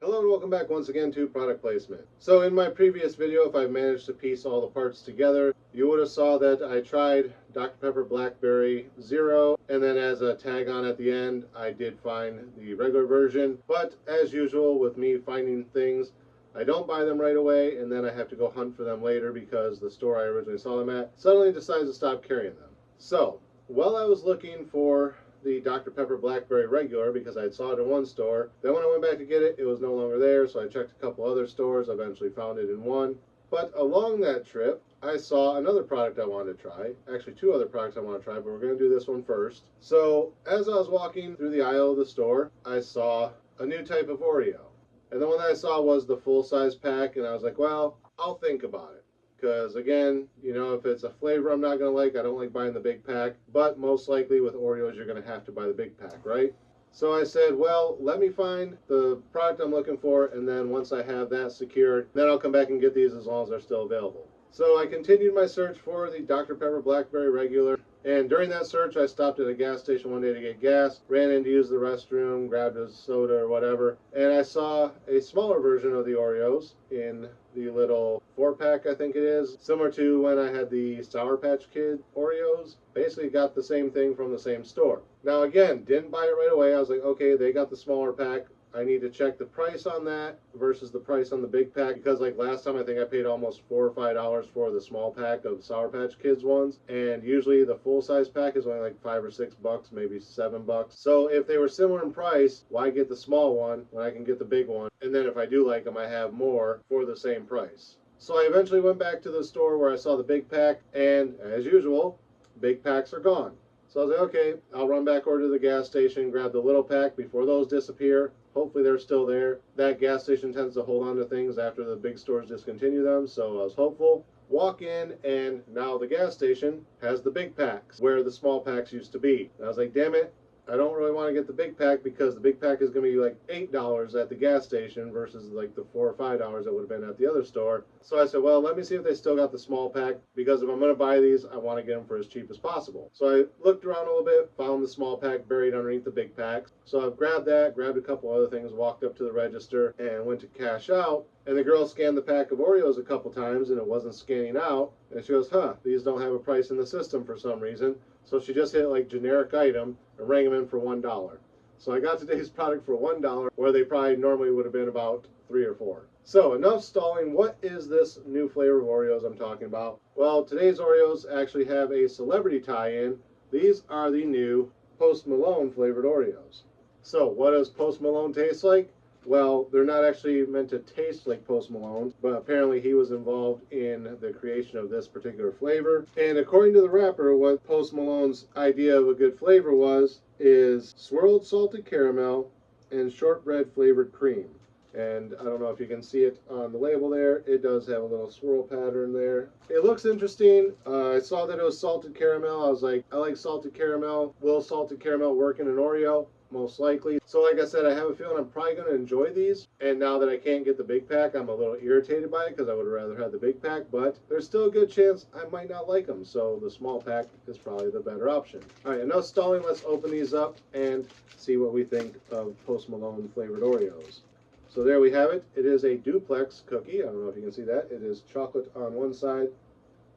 Hello and welcome back once again to product placement. So in my previous video, if I managed to piece all the parts together, you would have saw that I tried Dr. Pepper Blackberry Zero, and then as a tag on at the end, I did find the regular version. But as usual with me finding things, I don't buy them right away, and then I have to go hunt for them later because the store I originally saw them at suddenly decides to stop carrying them. So while I was looking for the Dr. Pepper Blackberry Regular because I saw it in one store. Then when I went back to get it, it was no longer there, so I checked a couple other stores. I eventually found it in one. But along that trip, I saw another product I wanted to try. Actually, two other products I want to try, but we're going to do this one first. So as I was walking through the aisle of the store, I saw a new type of Oreo. And the one that I saw was the full-size pack, and I was like, well, I'll think about it. Because again, you know, if it's a flavor I'm not going to like, I don't like buying the big pack. But most likely with Oreos, you're going to have to buy the big pack, right? So I said, well, let me find the product I'm looking for, and then once I have that secured, then I'll come back and get these as long as they're still available. So I continued my search for the Dr. Pepper Blackberry Regular. And during that search, I stopped at a gas station one day to get gas, ran in to use the restroom, grabbed a soda or whatever, and I saw a smaller version of the Oreos in the little 4-pack, I think it is, similar to when I had the Sour Patch Kid Oreos. Basically got the same thing from the same store. Now again, didn't buy it right away. I was like, okay, they got the smaller pack. I need to check the price on that versus the price on the big pack, because like last time I think I paid almost $4 or $5 for the small pack of Sour Patch Kids ones, and usually the full size pack is only like $5 or $6, maybe $7. So if they were similar in price, why get the small one when I can get the big one? And then if I do like them, I have more for the same price. So I eventually went back to the store where I saw the big pack, and as usual, big packs are gone. So I was like, okay, I'll run back over to the gas station, grab the little pack before those disappear. Hopefully they're still there. That gas station tends to hold on to things after the big stores discontinue them, so I was hopeful. Walk in, and now the gas station has the big packs where the small packs used to be. And I was like, damn it, I don't really want to get the big pack because the big pack is going to be like $8 at the gas station versus like the $4 or $5 that would have been at the other store. So I said, well, let me see if they still got the small pack, because if I'm going to buy these, I want to get them for as cheap as possible. So I looked around a little bit, found the small pack buried underneath the big pack. So I've grabbed that, grabbed a couple other things, walked up to the register and went to cash out. And the girl scanned the pack of Oreos a couple times and it wasn't scanning out. And she goes, huh, these don't have a price in the system for some reason. So she just hit like generic item and rang them in for $1. So I got today's product for $1, where they probably normally would have been about $3 or $4. So enough stalling. What is this new flavor of Oreos I'm talking about? Well, today's Oreos actually have a celebrity tie-in. These are the new Post Malone flavored Oreos. So what does Post Malone taste like? Well, they're not actually meant to taste like Post Malone, but apparently he was involved in the creation of this particular flavor. And according to the rapper, what Post Malone's idea of a good flavor is swirled salted caramel and shortbread flavored cream. And I don't know if you can see it on the label there. It does have a little swirl pattern there. It looks interesting. I saw that it was salted caramel. I was like, I like salted caramel. Will salted caramel work in an Oreo? Most likely. So like I said, I have a feeling I'm probably going to enjoy these. And now that I can't get the big pack, I'm a little irritated by it because I would rather have the big pack. But there's still a good chance I might not like them. So the small pack is probably the better option. All right, enough stalling. Let's open these up and see what we think of Post Malone flavored Oreos. So there we have it. It is a duplex cookie. I don't know if you can see that. It is chocolate on one side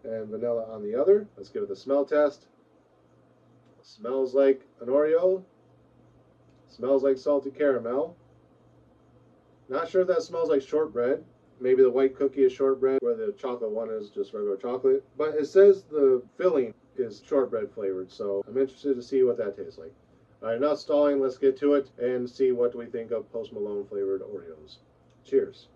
and vanilla on the other. Let's give it the smell test. Smells like an Oreo. Smells like salted caramel. Not sure if that smells like shortbread. Maybe the white cookie is shortbread, where the chocolate one is just regular chocolate. But it says the filling is shortbread flavored, so I'm interested to see what that tastes like. All right, not stalling. Let's get to it and see what we think of Post Malone flavored Oreos. Cheers.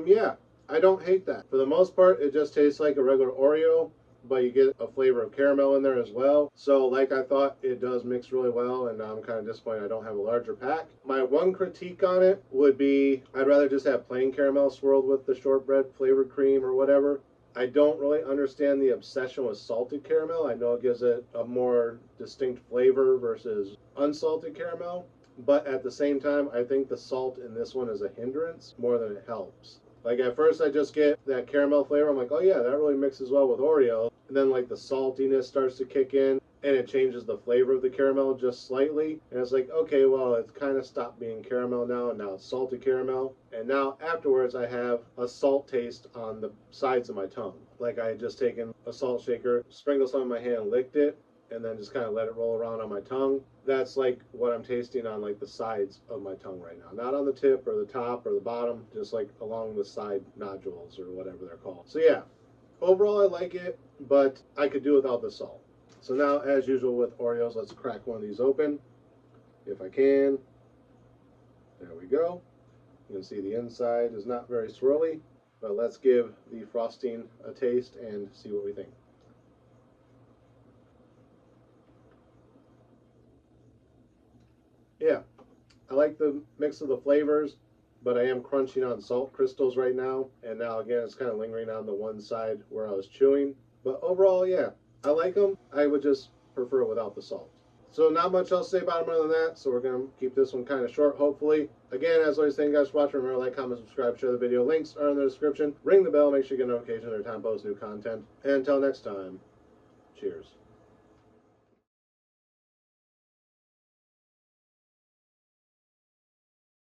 Yeah, I don't hate that. For the most part, it just tastes like a regular Oreo, but you get a flavor of caramel in there as well. So like I thought, it does mix really well, and I'm kind of disappointed I don't have a larger pack. My one critique on it would be I'd rather just have plain caramel swirled with the shortbread flavored cream or whatever. I don't really understand the obsession with salted caramel. I know it gives it a more distinct flavor versus unsalted caramel, but at the same time, I think the salt in this one is a hindrance more than it helps. Like at first I just get that caramel flavor. I'm like, oh yeah, that really mixes well with Oreo. and then like the saltiness starts to kick in, and it changes the flavor of the caramel just slightly. And it's like, okay, well, it's kind of stopped being caramel now, and now it's salted caramel. And now afterwards, I have a salt taste on the sides of my tongue. Like I had just taken a salt shaker, sprinkled some in my hand, licked it, and then just kind of let it roll around on my tongue. That's like what I'm tasting on like the sides of my tongue right now. Not on the tip or the top or the bottom, just like along the side nodules or whatever they're called. So yeah, overall I like it, but I could do without the salt. So now, as usual with Oreos, let's crack one of these open, if I can. There we go. You can see the inside is not very swirly, but let's give the frosting a taste and see what we think. Yeah, I like the mix of the flavors, but I am crunching on salt crystals right now, and now again it's kind of lingering on the one side where I was chewing. But overall, yeah, I like them. I would just prefer it without the salt. So not much else to say about them other than that, so we're going to keep this one kind of short, hopefully. Again, as always, thank you guys for watching. Remember to like, comment, subscribe, share the video. Links are in the description. Ring the bell, make sure you get notifications every time I post new content. And until next time, cheers.